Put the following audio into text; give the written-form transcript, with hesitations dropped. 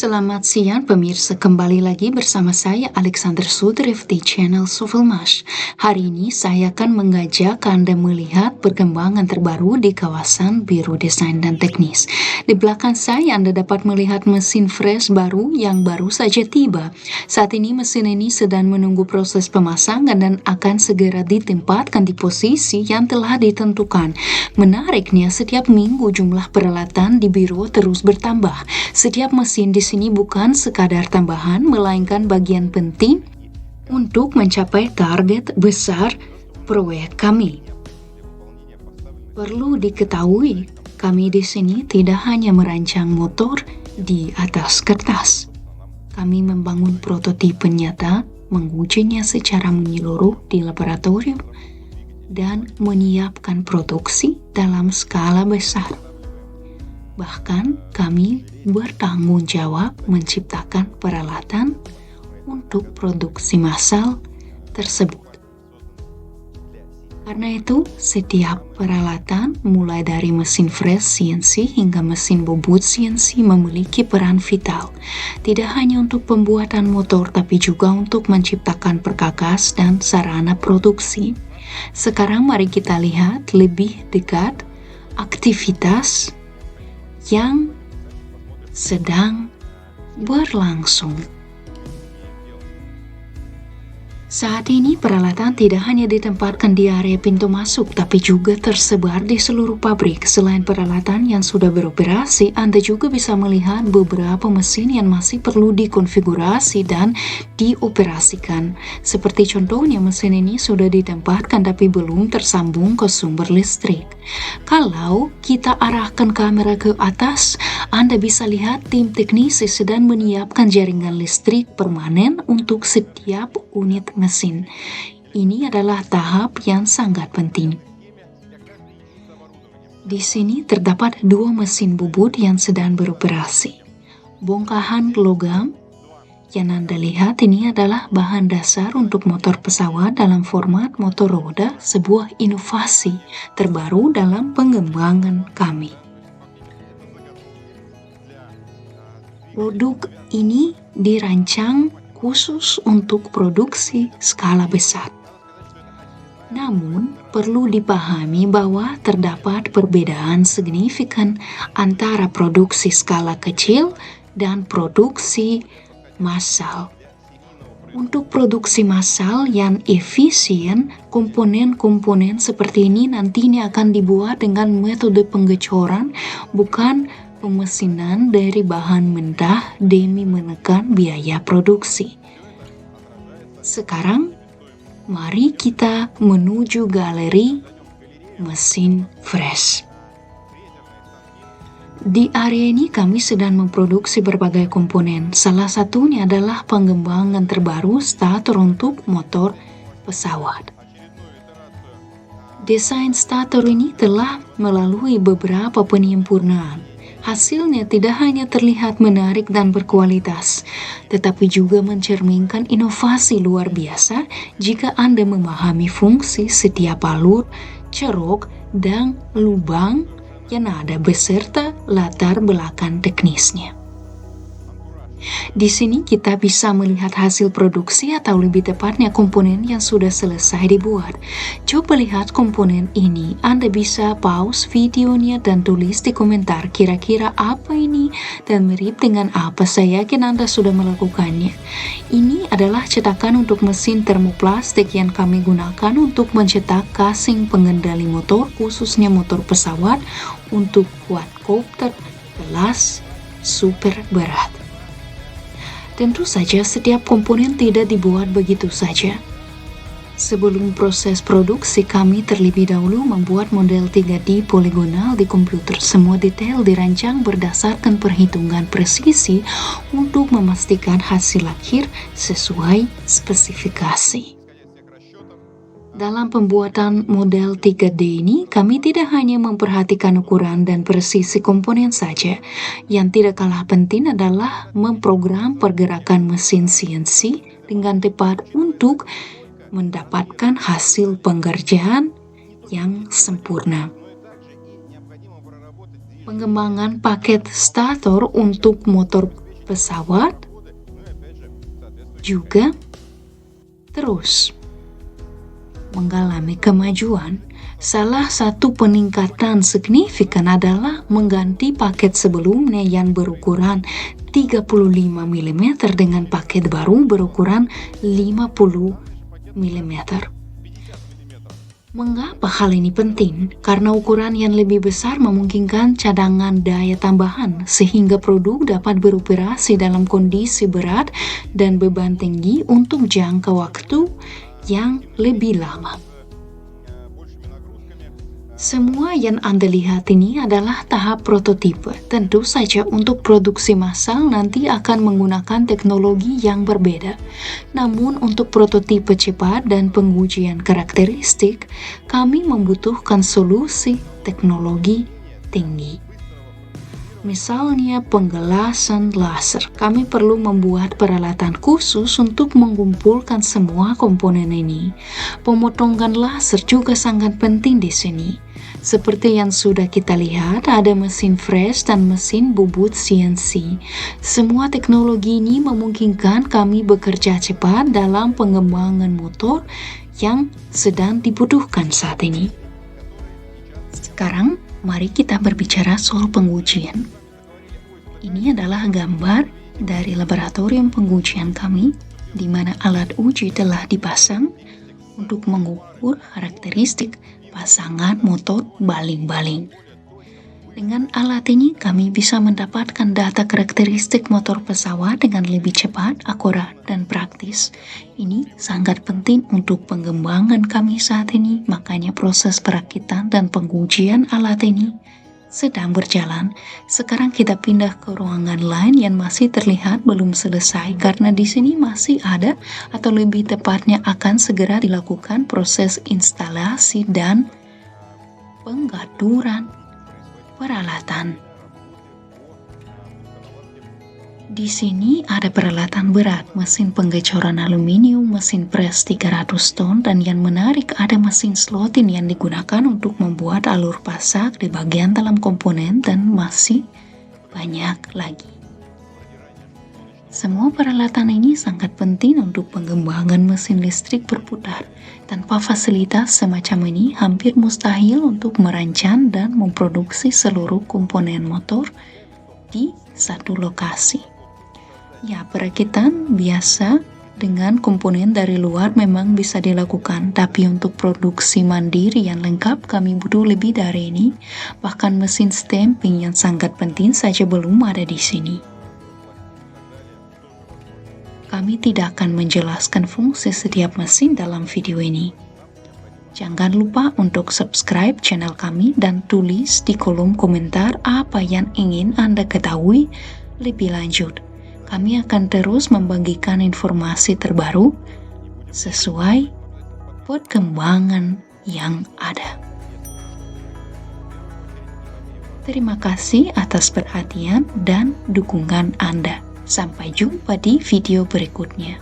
Selamat siang pemirsa, kembali lagi bersama saya Alexander Sudriv di channel Sovelmash. Hari ini saya akan mengajak Anda melihat perkembangan terbaru di kawasan Biro Desain dan Teknis. Di belakang saya Anda dapat melihat mesin fresh baru yang baru saja tiba. Saat ini mesin ini sedang menunggu proses pemasangan dan akan segera ditempatkan di posisi yang telah ditentukan. Menariknya, setiap minggu jumlah peralatan di biro terus bertambah. Setiap mesin di sini bukan sekadar tambahan, melainkan bagian penting untuk mencapai target besar proyek kami. Perlu diketahui, kami di sini tidak hanya merancang motor di atas kertas. Kami membangun prototipe nyata, mengujinya secara menyeluruh di laboratorium, dan menyiapkan produksi dalam skala besar. Bahkan kami bertanggung jawab menciptakan peralatan untuk produksi massal tersebut. Karena itu, setiap peralatan mulai dari mesin fresh CNC hingga mesin bobot CNC memiliki peran vital. Tidak hanya untuk pembuatan motor, tapi juga untuk menciptakan perkakas dan sarana produksi. Sekarang mari kita lihat lebih dekat aktivitas yang sedang berlangsung. Saat ini peralatan tidak hanya ditempatkan di area pintu masuk, tapi juga tersebar di seluruh pabrik. Selain peralatan yang sudah beroperasi, Anda juga bisa melihat beberapa mesin yang masih perlu dikonfigurasi dan dioperasikan. Seperti contohnya mesin ini sudah ditempatkan tapi belum tersambung ke sumber listrik. Kalau kita arahkan kamera ke atas, Anda bisa lihat tim teknisi sedang menyiapkan jaringan listrik permanen untuk setiap unit mesin. Ini adalah tahap yang sangat penting. Di sini terdapat dua mesin bubut yang sedang beroperasi. Bongkahan logam yang Anda lihat ini adalah bahan dasar untuk motor pesawat dalam format motor roda, sebuah inovasi terbaru dalam pengembangan kami. Produk ini dirancang khusus untuk produksi skala besar. Namun, perlu dipahami bahwa terdapat perbedaan signifikan antara produksi skala kecil dan produksi massal. Untuk produksi massal yang efisien, komponen-komponen seperti ini nantinya akan dibuat dengan metode pengecoran, bukan pemesinan dari bahan mentah demi menekan biaya produksi. Sekarang, mari kita menuju galeri mesin fresh. Di area ini kami sedang memproduksi berbagai komponen. Salah satunya adalah pengembangan terbaru stator untuk motor pesawat. Desain stator ini telah melalui beberapa penyempurnaan. Hasilnya tidak hanya terlihat menarik dan berkualitas, tetapi juga mencerminkan inovasi luar biasa jika Anda memahami fungsi setiap alur, ceruk, dan lubang yang ada beserta latar belakang teknisnya. Di sini kita bisa melihat hasil produksi atau lebih tepatnya komponen yang sudah selesai dibuat. Coba lihat komponen ini. Anda bisa pause videonya dan tulis di komentar kira-kira apa ini dan mirip dengan apa. Saya yakin Anda sudah melakukannya. Ini adalah cetakan untuk mesin termoplastik yang kami gunakan untuk mencetak casing pengendali motor, khususnya motor pesawat untuk quadcopter kelas super berat. Tentu saja setiap komponen tidak dibuat begitu saja. Sebelum proses produksi, kami terlebih dahulu membuat model 3D poligonal di komputer. Semua detail dirancang berdasarkan perhitungan presisi untuk memastikan hasil akhir sesuai spesifikasi. Dalam pembuatan model 3D ini, kami tidak hanya memperhatikan ukuran dan presisi komponen saja. Yang tidak kalah penting adalah memprogram pergerakan mesin CNC dengan tepat untuk mendapatkan hasil pengerjaan yang sempurna. Pengembangan paket stator untuk motor pesawat juga terus mengalami kemajuan. Salah satu peningkatan signifikan adalah mengganti paket sebelumnya yang berukuran 35 mm dengan paket baru berukuran 50 mm. Mengapa hal ini penting? Karena ukuran yang lebih besar memungkinkan cadangan daya tambahan, sehingga produk dapat beroperasi dalam kondisi berat dan beban tinggi untuk jangka waktu yang lebih lama. Semua yang Anda lihat ini adalah tahap prototipe. Tentu saja untuk produksi massal nanti akan menggunakan teknologi yang berbeda. Namun untuk prototipe cepat dan pengujian karakteristik, kami membutuhkan solusi teknologi tinggi. Misalnya penggelasan laser, kami perlu membuat peralatan khusus untuk mengumpulkan semua komponen ini. Pemotongan laser juga sangat penting di sini. Seperti yang sudah kita lihat, ada mesin fresh dan mesin bubut CNC. Semua teknologi ini memungkinkan kami bekerja cepat dalam pengembangan motor yang sedang dibutuhkan saat ini. Sekarang, mari kita berbicara soal pengujian. Ini adalah gambar dari laboratorium pengujian kami, di mana alat uji telah dipasang untuk mengukur karakteristik pasangan motor baling-baling. Dengan alat ini, kami bisa mendapatkan data karakteristik motor pesawat dengan lebih cepat, akurat, dan praktis. Ini sangat penting untuk pengembangan kami saat ini, makanya proses perakitan dan pengujian alat ini sedang berjalan. Sekarang kita pindah ke ruangan lain yang masih terlihat belum selesai, karena di sini masih ada, atau lebih tepatnya akan segera dilakukan proses instalasi dan pengaturan peralatan. Di sini ada peralatan berat, mesin penggecoran aluminium, mesin pres 300 ton, dan yang menarik ada mesin slotting yang digunakan untuk membuat alur pasak di bagian dalam komponen, dan masih banyak lagi. Semua peralatan ini sangat penting untuk pengembangan mesin listrik berputar. Tanpa fasilitas semacam ini, hampir mustahil untuk merancang dan memproduksi seluruh komponen motor di satu lokasi. Ya, perakitan biasa dengan komponen dari luar memang bisa dilakukan, tapi untuk produksi mandiri yang lengkap kami butuh lebih dari ini. Bahkan mesin stamping yang sangat penting saja belum ada di sini. Kami tidak akan menjelaskan fungsi setiap mesin dalam video ini. Jangan lupa untuk subscribe channel kami dan tulis di kolom komentar apa yang ingin Anda ketahui lebih lanjut. Kami akan terus membagikan informasi terbaru sesuai perkembangan yang ada. Terima kasih atas perhatian dan dukungan Anda. Sampai jumpa di video berikutnya.